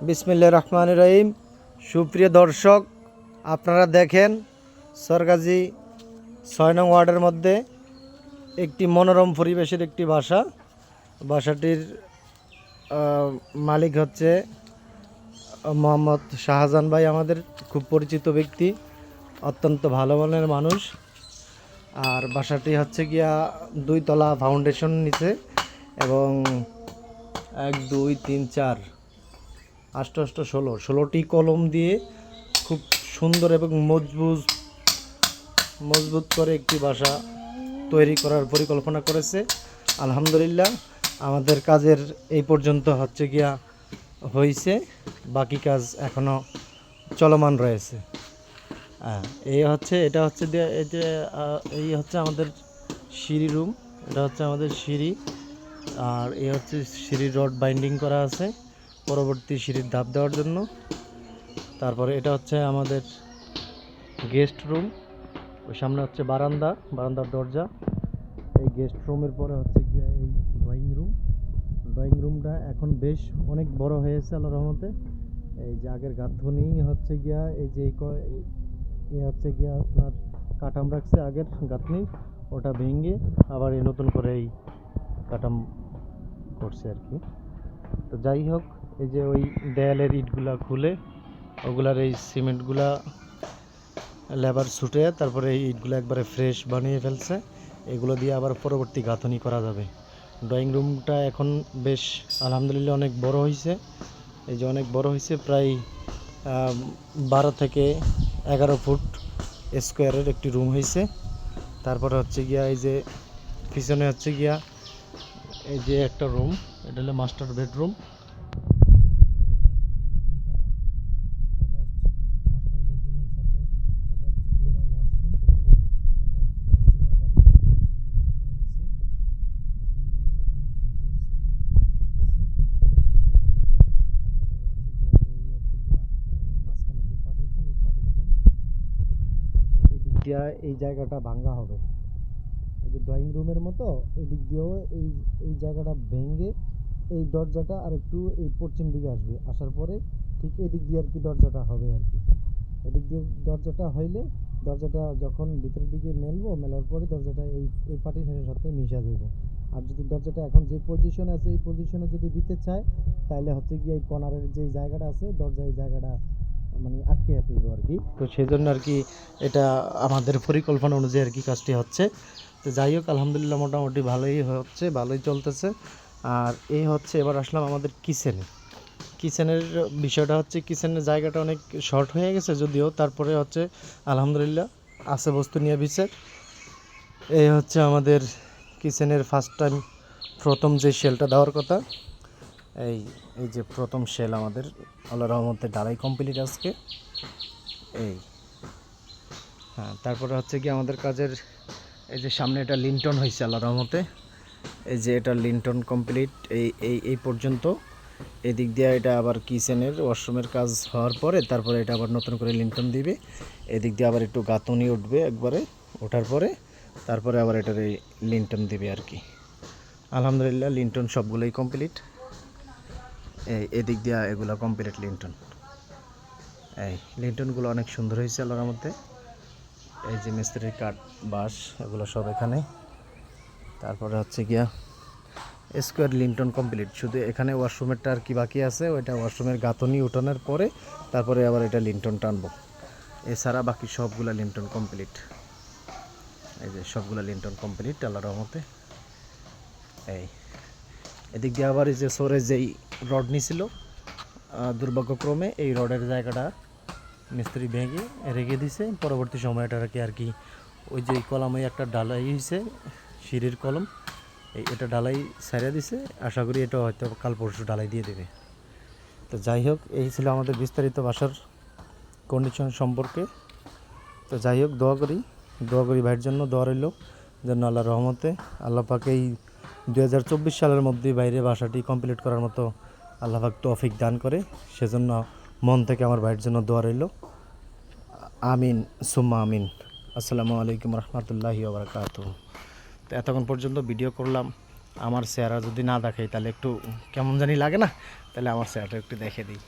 বিসমিল্লাহির রহমানির রহিম। সুপ্রিয় দর্শক, আপনারা দেখেন সরগাজী ৬ নং ওয়ার্ডের মধ্যে একটি মনোরম পরিবেশের একটি বাসাটির মালিক হচ্ছে মোহাম্মদ শাহজাহান ভাই, আমাদের খুব পরিচিত ব্যক্তি, অত্যন্ত ভালো মনের মানুষ। আর বাসাটি হচ্ছে গিয়া 2 তলা ফাউন্ডেশন নিচে এবং 1 2 3 4 8 8 16টি কলম দিয়ে খুব সুন্দর এবং মজবুত করে একটি বাসা তৈরি করার পরিকল্পনা করেছে। আলহামদুলিল্লাহ, আমাদের কাজের এই পর্যন্ত হচ্ছে গিয়া হয়েছে, বাকি কাজ এখনও চলমান রয়েছে। এটা হচ্ছে আমাদের সিঁড়ি রুম, এটা হচ্ছে আমাদের সিঁড়ি। আর এই হচ্ছে সিঁড়ির রড বাইন্ডিং করা আছে পরবর্তী সিঁড়ির ধাপ দেওয়ার জন্য। তারপরে এটা হচ্ছে আমাদের গেস্ট রুম, ওই সামনে হচ্ছে বারান্দার দরজা। এই গেস্ট রুমের পরে হচ্ছে গিয়া এই ড্রয়িং রুমটা এখন বেশ অনেক বড় হয়েছে আল্লাহর রহমতে। এই যে আগের গাঁথনি হচ্ছে গিয়া এই হচ্ছে গিয়া আপনার কাঠাম রাখছে আগের গাঁথনি, ওটা ভেঙে আবার এই নতুন করে এই কাঠাম করছে আর কি। তো যাই হোক, এই যে ওই দেয়ালের ইটগুলা খুলে ওগুলার এই সিমেন্টগুলা লেবার ছুটে তারপরে এই ইটগুলো একবারে ফ্রেশ বানিয়ে ফেলছে। এগুলো দিয়ে আবার পরবর্তী গাঁথনি করা যাবে। ড্রয়িং রুমটা এখন বেশ আলহামদুলিল্লাহ অনেক বড় হয়েছে। এই যে অনেক বড় হয়েছে, প্রায় 12 থেকে 11 ফুট স্কোয়ারের একটি রুম হয়েছে। তারপরে হচ্ছে গিয়া এই যে পিছনে হচ্ছে গিয়া এই যে একটা রুম, এটা হলো মাস্টার বেডরুম। এই জায়গাটা ভাঙ্গা হবে, এই যে ড্রয়িং রুমের মতো এদিক দিয়েও এই জায়গাটা ভেঙে এই দরজাটা আর একটু এই পশ্চিম দিকে আসার পরে ঠিক এদিক দিয়ে আর কি দরজাটা হবে আর কি। এদিক দিয়ে দরজাটা হইলে দরজাটা যখন ভিতরের দিকে মেলার পরে দরজাটা এই পার্টিশনের সাথে মিশা যাবে। আর যদি দরজাটা এখন যে পজিশনে আছে এই পজিশনে যদি দিতে চায় তাহলে হচ্ছে গিয়ে এই কর্নারের যে জায়গাটা আছে দরজা, এই জায়গাটা মানে আটকে ফেলবো আর কি। তো সেই জন্য আর কি এটা আমাদের পরিকল্পনা অনুযায়ী আর কি কাজটি হচ্ছে। তো যাই হোক, আলহামদুলিল্লাহ মোটামুটি ভালোই হচ্ছে, ভালোই চলতেছে। আর এই হচ্ছে এবার আসলাম আমাদের কিচেনের বিষয়টা হচ্ছে কিচেনের জায়গাটা অনেক শর্ট হয়ে গেছে যদিও, তারপরে হচ্ছে আলহামদুলিল্লাহ আছে বস্তু নিয়ে বিচার। এই হচ্ছে আমাদের কিচেনের প্রথম যে শেলটা দেওয়ার কথা, এই যে প্রথম শেল আমাদের আল্লাহর রহমতে ঢালাই কমপ্লিট আজকে। তারপরে হচ্ছে কি আমাদের কাজের এই যে সামনে এটা লিন্টন হয়েছে আল্লাহর রহমতে। এই যে এটা লিন্টন কমপ্লিট এই পর্যন্ত। এদিক দিয়ে এটা আবার কিচেনের ওয়াশরুমের কাজ হওয়ার পরে তারপরে এটা আবার নতুন করে লিন্টন দিবে। এদিক দিয়ে আবার একটু গাঁথনি উঠবে, একবারে ওঠার পরে তারপরে আবার এটার এই লিন্টন দিবে আর কি। আলহামদুলিল্লাহ লিন্টন সবগুলোই কমপ্লিট। এদিক দিয়ে এগুলো কমপ্লিট লিন্টনগুলো অনেক সুন্দর হয়েছে আল্লাহর মধ্যে। এই যে মিস্ত্রির কাঠ বাঁশ এগুলো সব এখানে। তারপরে হচ্ছে গিয়া স্কোয়ার লিন্টন কমপ্লিট, শুধু এখানে ওয়াশরুমেরটা আর কি বাকি আছে, ওইটা ওয়াশরুমের গাঁথনি উঠানোর পরে তারপরে আবার এটা লিন্টন টানবো। এছাড়া বাকি সবগুলো লিন্টন কমপ্লিট। এই যে সবগুলো লিন্টন কমপ্লিট আল্লাহর রহমতে। এদিক দিয়ে আবার এই যে সরে যেই রড নিছিল দুর্ভাগ্যক্রমে এই রডের জায়গাটা মিস্ত্রি ভেঙে রেখে দিছে। পরবর্তী সময়টা আর কি ওই যে কলামে একটা ঢালাই হয়েছে সিঁড়ির কলম, এটা ঢালাই ছাড়িয়ে দিছে। আশা করি এটা হয়তো কাল পরশু ঢালাই দিয়ে দেবে। তো যাই হোক, এই ছিল আমাদের বিস্তারিত বাসার কন্ডিশন সম্পর্কে। তো যাই হোক, দোয়া করি ভাইয়ের জন্য, দোয়া রইল যেন আল্লাহর রহমতে আল্লাহ পাক এই 2024 সালের মধ্যে বাইরে বাসাটি কমপ্লিট করার মতো আল্লাহ পাক তৌফিক দান করে। সেজন্য মন থেকে আমার ভাইয়ের জন্য দোয়া রইল। আমিন সুম্মা আমিন। আসসালামু আলাইকুম রহমতুল্লাহি ওয়া বারাকাতুহু। তো এতক্ষণ পর্যন্ত ভিডিও করলাম, আমার চেহারা যদি না দেখাই তাহলে একটু কেমন জানি লাগে না, তাহলে আমার চেহারাটা একটু দেখে দিই।